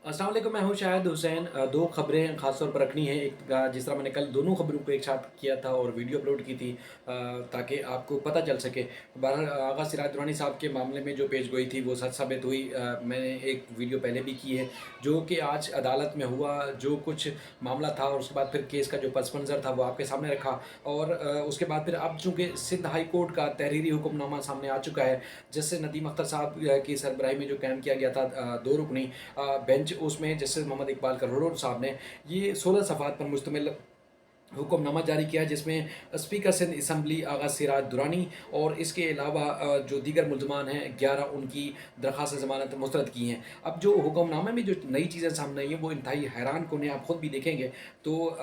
अस्सलाम वालेकुम, मैं हूँ शाहिद हुसैन। दो खबरें ख़ास तौर पर रखनी है। एक जिस तरह मैंने कल दोनों खबरों को एक साथ किया था और वीडियो अपलोड की थी, ताकि आपको पता चल सके। बहरहाल आगा सिराज दुरानी साहब के मामले में जो पेश गोई थी वो सच साबित हुई। मैंने एक वीडियो पहले भी की है जो कि आज अदालत में हुआ, जो कुछ मामला था और उसके बाद फिर केस का जो पस मंज़र था वो आपके सामने रखा। और उसके बाद फिर अब चूँकि सिंध हाई कोर्ट का तहरीरी हुक्मनामा सामने आ चुका है, जस्टिस नदीम अख्तर साहब की सरबराही में जो कायम किया गया था दो रुकनी बेंच, उसमें जस्टिस मोहम्मद इकबाल करोड़ साहब ने ये 16 सफ़ात पर मुश्तमिल हुक्मनामा जारी किया, जिसमें स्पीकर सिंध असम्बली आगा सिराज दुरानी और इसके अलावा जो दीगर मुलजमान हैं 11 उनकी दरख्वास्त ज़मानत मुस्तरद की हैं। अब जो हुक्मनामे में जो नई चीज़ें सामने आई हैं वो इंतहाई हैरान कुन है। आप ख़ुद भी देखेंगे तो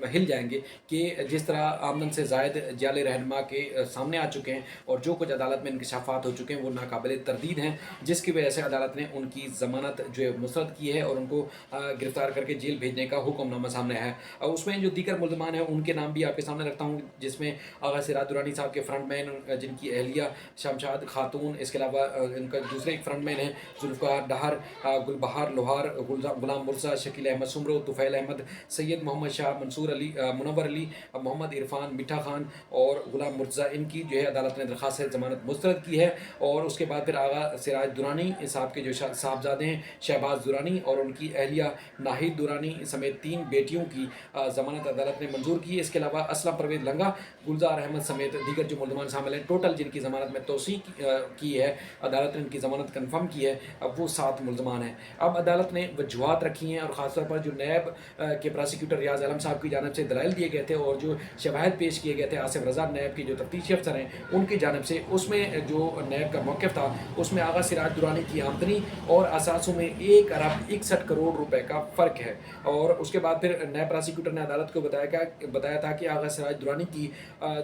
हिल जाएंगे कि जिस तरह आमदन से ज़ायद जाले रहनमा के सामने आ चुके हैं और जो कुछ अदालत में इंकशाफात हो चुके हैं वो नाकाबिल तरदीद हैं, जिसकी वजह से अदालत ने उनकी ज़मानत जो है मुस्तरद की है और उनको गिरफ़्तार करके जेल भेजने का हुक्मनामा सामने आया है। उसमें जो दीगर मुलजमान हैं उनके नाम भी आपके सामने रखता हूँ, जिसमें आगा सिराज दुरानी साहब के फ्रंटमैन जिनकी अहलिया शमशाद खातून, इसके अलावा इनका दूसरे एक फ्रंटमैन है जुल्फ़कार डहर, गुलबहार लोहार, गुलाम मुर्जा, शकील अहमद सुमरो, तुफ़ैल अहमद, सैयद मोहम्मद शाह, मंसूर अली, मुनव्वर अली, मोहम्मद इरफान, मिठा खान और गुलाम मुर्जा, इनकी जो है अदालत ने दरख्वास्त ज़मानत मुस्तरद की है। और उसके बाद फिर आगा सिराज दुरानी साहब के जो साहबजादे हैं शहबाज दुरानी और उनकी अहलिया नाहिद दुरानी समेत 3 बेटियों की ज़मानत अदालत ने मंजूर की। इसके अलावा असलम परवेज़ लंगा, गुलजार अहमद समेत दीगर जो मुलजमान शामिल हैं, टोटल जिनकी ज़मानत में तोसी की है, अदालत ने उनकी ज़मानत कन्फर्म की है। अब वो 7 मुलजमान हैं। अब अदालत ने वजूहात रखी हैं और ख़ासतौर पर जो नैब के प्रोसिक्यूटर रियाज आलम साहब की जानब से दलाइल दिए गए थे और जो शवाहिद पेश किए गए थे आसिफ रज़ा नैब की जो तफ्तीशी अफसर हैं उनकी जानब से, उसमें जो नैब का मौक़िफ़ था उसमें आगा सिराज दुरानी की आमदनी और असासों में 1 अरब 61 करोड़ रुपए का फ़र्क है। और उसके बाद फिर नैब प्रोसिक्यूटर ने अदालत को बताया था कि आगा सिराज दुरानी की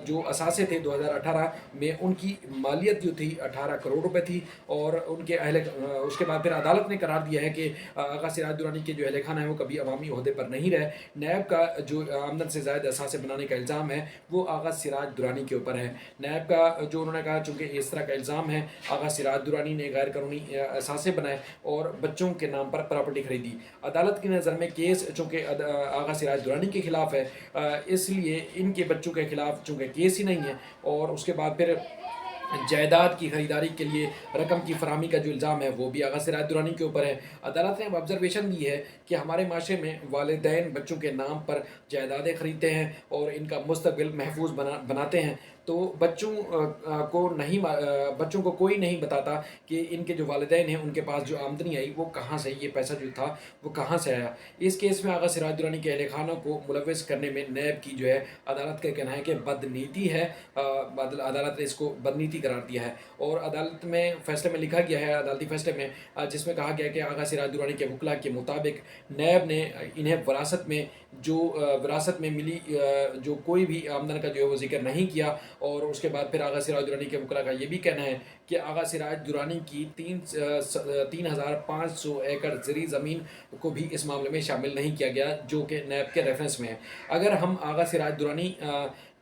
जो असासे थे 2018 में उनकी मालियत जो थी 18 करोड़ रुपए थी। और उनके उसके बाद फिर अदालत ने करार दिया है कि आगा सिराज दुरानी के जो अहल खाना है वो कभी अवामी ओहदे पर नहीं रहे। नैब का जो आमदन से ज़ायद असासे बनाने का इल्ज़ाम है वो आगा सिराज दुरानी के ऊपर है। नैब का जो उन्होंने कहा, चूँकि इस तरह का इल्ज़ाम है, आगा सिराज दुरानी ने गैर कानूनी असासे बनाए और बच्चों के नाम पर प्रॉपर्टी खरीदी। अदालत की नज़र में केस चूँकि आगा सिराज दुरानी के ख़िलाफ़ है, इसलिए इनके बच्चों के ख़िलाफ़ चूँकि केस ही नहीं है। और उसके बाद फिर जायदाद की ख़रीदारी के लिए रकम की फ़राहमी का जो इल्ज़ाम है वो भी आगा सिराज दुरानी के ऊपर है। अदालत ने अब ऑब्ज़र्वेशन दी है कि हमारे माशरे में वालिदैन बच्चों के नाम पर जायदादें ख़रीदते हैं और इनका मुस्तक़बिल महफूज बनाते हैं। तो बच्चों को कोई नहीं बताता कि इनके जो वालिदैन हैं उनके पास जो आमदनी आई वो कहाँ से, ये पैसा जो था वो कहाँ से आया। इस केस में आगा सिराज दुरानी के अहल खानों को मुलव्वस करने में नैब की जो है अदालत का कहना है कि बदनीति है। अदालत ने इसको बदनीति करार दिया है और अदालत में फ़ैसले में लिखा गया है, अदालती फ़ैसले में जिसमें कहा गया है कि आगा सिराज दुरानी के वकला के मुताबिक नैब ने इन्हें विरासत में मिली जो कोई भी आमदन का जो है वो ज़िक्र नहीं किया। और उसके बाद फिर आगा सिराज दुरानी के वकला का ये भी कहना है कि आगा सिराज दुरानी की 3,500 एकड़ ज़री ज़मीन को भी इस मामले में शामिल नहीं किया गया, जो कि नैब के रेफरेंस में है। अगर हम आगा सिराज दुरानी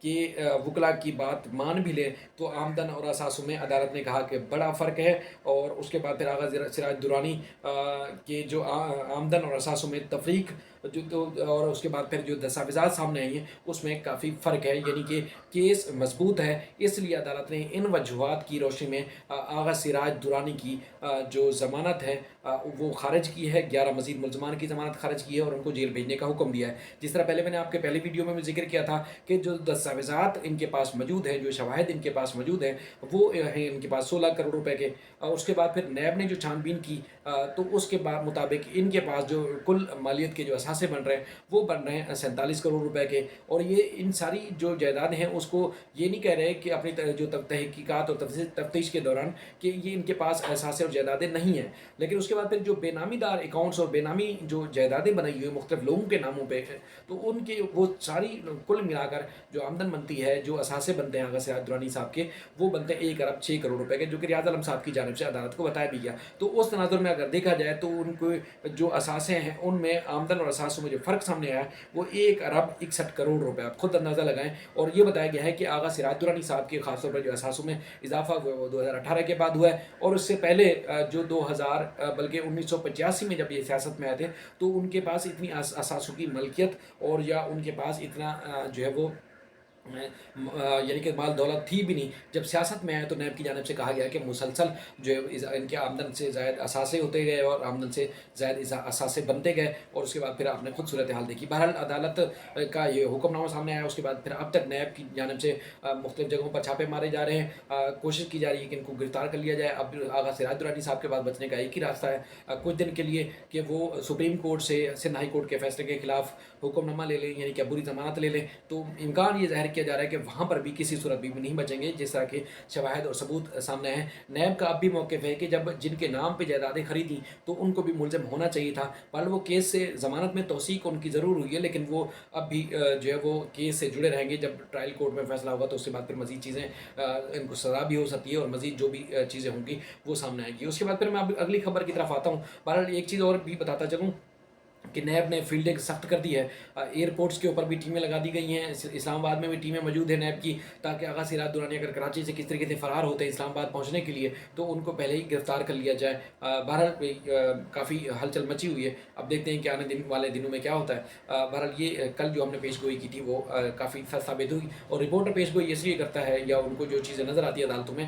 के वकला की बात मान भी लें तो आमदन और असासों में अदालत ने कहा कि बड़ा फ़र्क है। और उसके बाद फिर आगा सिराज दुरानी के जो आमदन और असासों में तफरीक जो तो और उसके बाद फिर जो दस्तावेज़ात सामने आई हैं उसमें काफ़ी फ़र्क है, यानी कि केस मजबूत है। इसलिए अदालत ने इन वजूहात की रोशनी में आगा सिराज दुरानी की जो ज़मानत है वो ख़ारिज की है। 11 मज़ीद मुलजमान की ज़मानत ख़ारिज की है और उनको जेल भेजने का हुक्म दिया है। जिस तरह पहले मैंने आपके पहले वीडियो में ज़िक्र किया था कि जो दस्तावेज़ात इनके पास मौजूद हैं, जो शवाहिद इनके पास मौजूद हैं, वो हैं इनके पास 16 करोड़ रुपए के। उसके बाद फिर नैब ने जो छानबीन की तो उसके बाद मुताबिक इनके पास जो कुल मालियत के जो असासे बन रहे हैं वो बन रहे हैं 47 करोड़ रुपए के। और ये इन सारी जो जायदादें हैं उसको ये नहीं कह रहे कि अपनी जो तहकीकात और तफ्तीश के दौरान कि ये इनके पास असासे और जायदादें नहीं हैं। लेकिन उसके बाद फिर जो बेनामीदार अकाउंट्स और बेनामी जो जायदादें बनाई हुई मुख्तलिफ लोगों के नामों पे है, तो उनकी वो सारी कुल मिलाकर जो آمدن بنتی ہے، جو اثاثے بنتے ہیں آغا سراج درانی صاحب کے، وہ بنتے ہیں 1 ارب 6 کروڑ روپے کے، جو کہ ریاض عالم صاحب کی جانب سے عدالت کو بتایا بھی گیا۔ تو اس تناظر میں اگر دیکھا جائے تو ان کو جو اثاثے ہیں ان میں آمدن اور اثاثوں میں جو فرق سامنے آیا وہ 1 ارب 61 کروڑ روپے، آپ خود اندازہ لگائیں۔ اور یہ بتایا گیا ہے کہ آغا سراج درانی صاحب کے خاص طور پر جو اثاثوں میں اضافہ ہوا وہ 2018 کے بعد ہوا ہے، اور اس سے پہلے جو 2000 بلکہ 1985 میں جب یہ سیاست میں آئے تھے تو ان کے پاس اتنی اثاثوں کی ملکیت اور یا ان کے پاس اتنا جو ہے وہ یعنی کہ مال دولت تھی بھی نہیں۔ جب سیاست میں آئے تو نیب کی جانب سے کہا گیا کہ مسلسل جو ان کے آمدن سے زائد اثاثے ہوتے گئے اور آمدن سے زائد اثاثے بنتے گئے، اور اس کے بعد پھر آپ نے خود صورتحال دیکھی۔ بہرحال عدالت کا یہ حکم نامہ سامنے آیا، اس کے بعد پھر اب تک نیب کی جانب سے مختلف جگہوں پر چھاپے مارے جا رہے ہیں، کوشش کی جا رہی ہے کہ ان کو گرفتار کر لیا جائے۔ اب آغا سراج درانی صاحب کے بعد بچنے کا ایک ہی راستہ ہے کچھ دن کے لیے کہ وہ سپریم کورٹ سے سندھ ہائی کورٹ کے فیصلے کے خلاف حکم نامہ لے لیں، یعنی کہ عبوری ضمانت لے لیں۔ تو امکان یہ ظاہر کیا جا رہا ہے کہ وہاں پر بھی کسی صورت بھی نہیں بچیں گے، جس طرح کے شواہد اور ثبوت سامنے ہیں۔ نیب کا اب بھی موقف ہے کہ جب جن کے نام پہ جائیدادیں خریدیں تو ان کو بھی ملزم ہونا چاہیے تھا، بہرحال وہ کیس سے ضمانت میں توثیق ان کی ضرور ہوئی ہے، لیکن وہ اب بھی جو ہے وہ کیس سے جڑے رہیں گے۔ جب ٹرائل کورٹ میں فیصلہ ہوگا تو اس کے بعد پھر مزید چیزیں ان کو سزا بھی ہو سکتی ہے اور مزید جو بھی چیزیں ہوں گی وہ سامنے آئیں گی۔ اس کے بعد پھر میں اب اگلی خبر کی طرف آتا ہوں۔ بہرحال ایک چیز اور بھی بتاتا چلوں کہ نیب نے فیلڈنگ سخت کر دی ہے، ایئرپورٹس کے اوپر بھی ٹیمیں لگا دی گئی ہیں، اسلام آباد میں بھی ٹیمیں موجود ہیں نیب کی، تاکہ آغا سراج درانی اگر کراچی سے کس طریقے سے فرار ہوتے ہیں اسلام آباد پہنچنے کے لیے تو ان کو پہلے ہی گرفتار کر لیا جائے۔ بہرحال کافی ہلچل مچی ہوئی ہے، اب دیکھتے ہیں کہ آنے والے دنوں میں کیا ہوتا ہے۔ بہرحال یہ کل جو ہم نے پیش گوئی کی تھی وہ کافی سچ ثابت ہوئی، اور رپورٹر پیش گوئی اس لیے کرتا ہے یا ان کو جو چیزیں نظر آتی ہیں عدالتوں میں،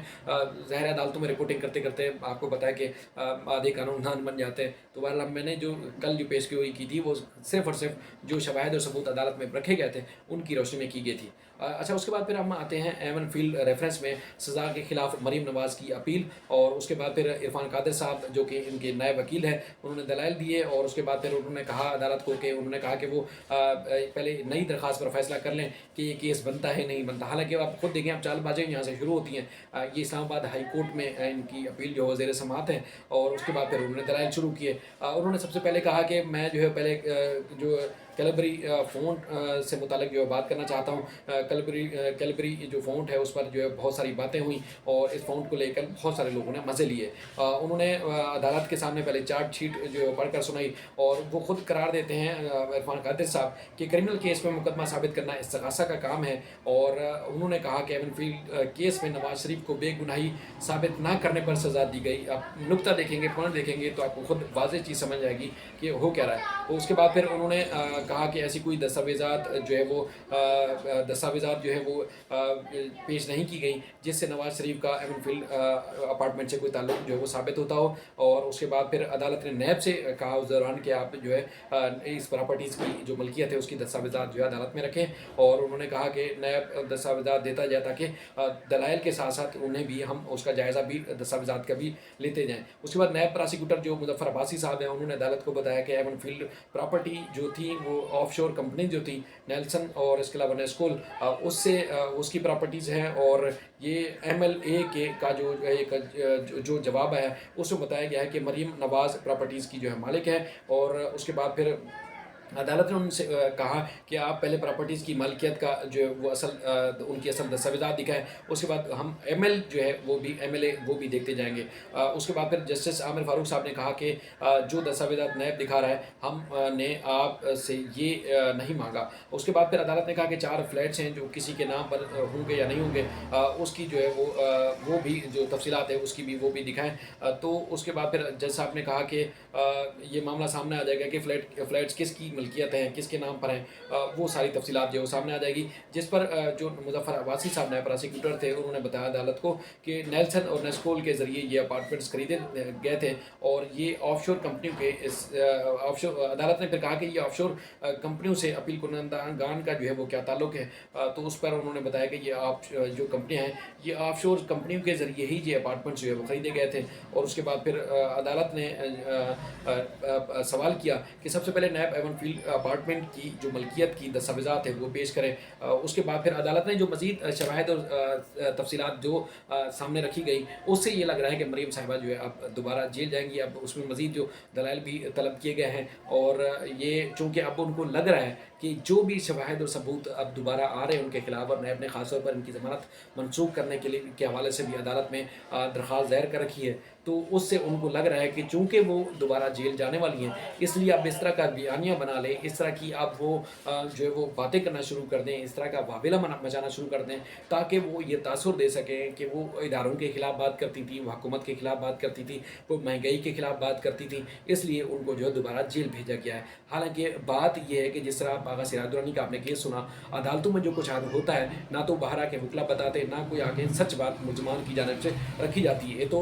ظاہر عدالتوں میں رپورٹنگ کرتے کرتے آپ کو پتہ ہے کہ آدھے قانون دان بن جاتے ہیں۔ تو بہرحال میں نے جو کل جو پیش گوئی کی تھی وہ صرف اور صرف جو شواہد اور ثبوت عدالت میں رکھے گئے تھے ان کی روشنی میں کی گئی تھی۔ اچھا، اس کے بعد پھر ہم آتے ہیں ایون فیلڈ ریفرنس میں سزا کے خلاف مریم نواز کی اپیل، اور اس کے بعد پھر عرفان قادر صاحب جو کہ ان کے نائب وکیل ہیں انہوں نے دلائل دیے، اور اس کے بعد پھر انہوں نے کہا عدالت کو کہ انہوں نے کہا کہ وہ پہلے نئی درخواست پر فیصلہ کر لیں کہ یہ کیس بنتا ہے نہیں بنتا۔ حالانکہ آپ خود دیکھیں، اب چال بازیاں یہاں سے شروع ہوتی ہیں۔ یہ اسلام آباد ہائی کورٹ میں ان کی اپیل جو وزیر سماعت ہے، اور اس کے بعد پھر انہوں نے دلائل شروع کیے۔ انہوں نے سب سے پہلے کہا کہ میں جو ہے پہلے جو کیلیبری فونٹ سے متعلق جو ہے بات کرنا چاہتا ہوں۔ کیلیبری جو فونٹ ہے اس پر جو ہے بہت ساری باتیں ہوئیں، اور اس فونٹ کو لے کر بہت سارے لوگوں نے مزے لیے۔ انہوں نے عدالت کے سامنے پہلے چارج شیٹ جو ہے پڑھ کر سنائی، اور وہ خود قرار دیتے ہیں عرفان قادر صاحب کہ کرمنل کیس میں مقدمہ ثابت کرنا استغاثہ کا کام ہے، اور انہوں نے کہا کہ ایون فیلڈ کیس میں نواز شریف کو بے گناہی ثابت نہ کرنے پر سزا دی گئی۔ آپ نقطہ دیکھیں گے، پوائنٹ دیکھیں گے تو آپ کو خود واضح چیز سمجھ آئے گی کہ ہو کیا رہا ہے۔ تو اس کے بعد پھر انہوں نے کہا کہ ایسی کوئی دستاویزات جو ہے وہ پیش نہیں کی گئی جس سے نواز شریف کا ایون فیلڈ اپارٹمنٹ سے کوئی تعلق جو ہے وہ ثابت ہوتا ہو۔ اور اس کے بعد پھر عدالت نے نیب سے کہا اس دوران کہ آپ جو ہے اس پراپرٹیز کی جو ملکیت ہے اس کی دستاویزات جو ہے عدالت میں رکھیں، اور انہوں نے کہا کہ نیب دستاویزات دیتا جائے تاکہ دلائل کے ساتھ ساتھ انہیں بھی ہم اس کا جائزہ بھی دستاویزات کا بھی لیتے جائیں۔ اس کے بعد نیب پراسیکیوٹر جو مظفر عباسی صاحب ہیں انہوں نے عدالت کو بتایا کہ ایون فیلڈ پراپرٹی جو تھی وہ آف شور کمپنی جو تھی نیلسن اور اس کے علاوہ نیسکول اس سے اس کی پراپرٹیز ہیں، اور یہ ایم ایل اے کے کا جو جواب ہے اس میں بتایا گیا ہے کہ مریم نواز پراپرٹیز کی جو ہے مالک ہے۔ اور اس کے بعد پھر عدالت نے ان سے کہا کہ آپ پہلے پراپرٹیز کی مالکیت کا جو ہے وہ ان کی اصل دستاویزات دکھائیں، اس کے بعد ہم ایم ایل جو ہے وہ بھی ایم ایل اے وہ بھی دیکھتے جائیں گے۔ اس کے بعد پھر جسٹس عامر فاروق صاحب نے کہا کہ جو دستاویزات نیب دکھا رہا ہے ہم نے آپ سے یہ نہیں مانگا۔ اس کے بعد پھر عدالت نے کہا کہ 4 فلیٹس ہیں جو کسی کے نام پر ہوں گے یا نہیں ہوں گے، اس کی جو ہے وہ بھی جو تفصیلات ہے اس کی بھی وہ بھی دکھائیں۔ تو اس کے بعد پھر جج صاحب نے کہا کہ یہ معاملہ سامنے آ جائے گا کہ فلیٹس کس کی ملکیت ہیں، کس کے نام پر ہیں، وہ ساری تفصیلات جو ہے وہ سامنے آ جائے گی، جس پر جو مظفر عباسی صاحب نے پراسیکیوٹر تھے انہوں نے بتایا عدالت کو کہ نیلسن اور نیسکول کے ذریعے یہ اپارٹمنٹس خریدے گئے تھے، اور یہ آف شور کمپنیوں کے عدالت نے پھر کہا کہ یہ آف شور کمپنیوں سے اپیل کنندگان کا جو ہے وہ کیا تعلق ہے۔ تو اس پر انہوں نے بتایا کہ یہ جو کمپنیاں ہیں یہ آف شور کمپنیوں کے ذریعے ہی یہ اپارٹمنٹس جو ہے وہ خریدے گئے تھے۔ اور اس کے بعد پھر عدالت نے سوال کیا کہ سب سے پہلے نیب ایون فیلڈ अपार्टमेंट की जो मलकियत की दस्तावेज़ात है वो पेश करें। उसके बाद फिर अदालत ने जो मज़ीद शवाहिद और तफसीलात जो सामने रखी गई, उससे ये लग रहा है कि मरीम साहिबा जो है अब दोबारा जेल जाएँगी। अब उसमें मज़ीद जो दलाइल भी तलब किए गए हैं, और ये चूँकि अब उनको लग रहा है कि जो भी शवाहिद और सबूत अब दोबारा आ रहे हैं उनके खिलाफ, और नए अपने ख़ास तौर पर इनकी ज़मानत मनसूख करने के हवाले से भी अदालत में दरख्वास्त दायर कर रखी है, तो उससे उनको लग रहा है कि चूँकि वो दोबारा जेल जाने वाली हैं, इसलिए अब इस तरह का बयानिया बना लें, इस तरह की अब वो जो है वो बातें करना शुरू कर दें, इस तरह का वावेला मचाना शुरू कर दें, ताकि वो ये तासुर दे सकें कि वो इदारों के खिलाफ बात करती थी, वो हुकूमत के खिलाफ बात करती थी, वो महंगाई के खिलाफ बात करती थी, इसलिए उनको जो है दोबारा जेल भेजा गया है। हालांकि बात यह है कि जिस तरह आगा सिराज दुरानी का आपने केस सुना, अदालतों में जो कुछ होता है, ना तो बाहर आके वकला बताते, ना कोई आगे सच बात मुलजमान की जानिब से रखी जाती है। ये तो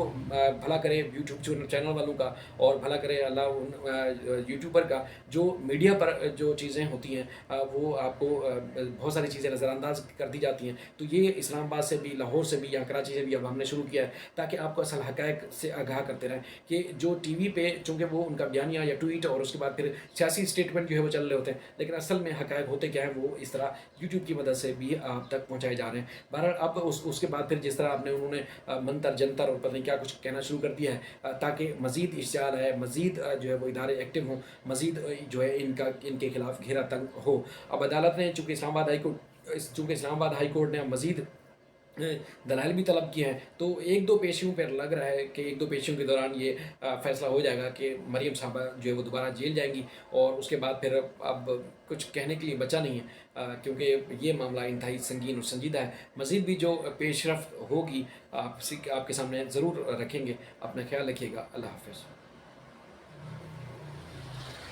भला करे यूट्यूब चैनल वालों का, और भला करे अल्लाह उन यूट्यूबर का, जो मीडिया पर जो चीज़ें होती हैं वो आपको बहुत सारी चीज़ें नज़रअंदाज कर दी जाती हैं। तो ये इस्लामाबाद से भी, लाहौर से भी, या कराची से भी अब हमने शुरू किया है, ताकि आपको असल हक़ाइक़ से आगाह करते रहें कि जो टीवी पे चूँकि वो उनका बयानिया या ट्वीट और उसके बाद फिर सियासी स्टेटमेंट जो है वो चल रहे होते हैं, लेकिन असल में हक़ाइक़ होते क्या हैं वो इस तरह यूट्यूब की मदद से भी आप तक पहुँचाए जा रहे हैं। बहरहाल अब उसके बाद फिर जिस तरह आपने उन्होंने मंतर जंतर और पता नहीं क्या कुछ कहना शुरू कर दिया है, ताकि मज़ीद इश्तिहाल है, मज़ीद जो है वो इदारे एक्टिव हों, मज़ीद जो है इनके खिलाफ घेरा तंग हो। अब अदालत ने चूँकि इस्लामाबाद हाई कोर्ट ने मज़ीद दलाइल भी तलब किए हैं, तो एक दो पेशियों पर लग रहा है कि एक दो पेशियों के दौरान ये फ़ैसला हो जाएगा कि मरीम साहबा जो है वो दोबारा जेल जाएंगी, और उसके बाद फिर अब कुछ कहने के लिए बचा नहीं है, क्योंकि ये मामला इंतहाई संगीन और संजीदा है। मज़ीद भी जो पेशरफ होगी आपके सामने ज़रूर रखेंगे। अपना ख्याल रखिएगा। अल्लाह हाफ़िज़।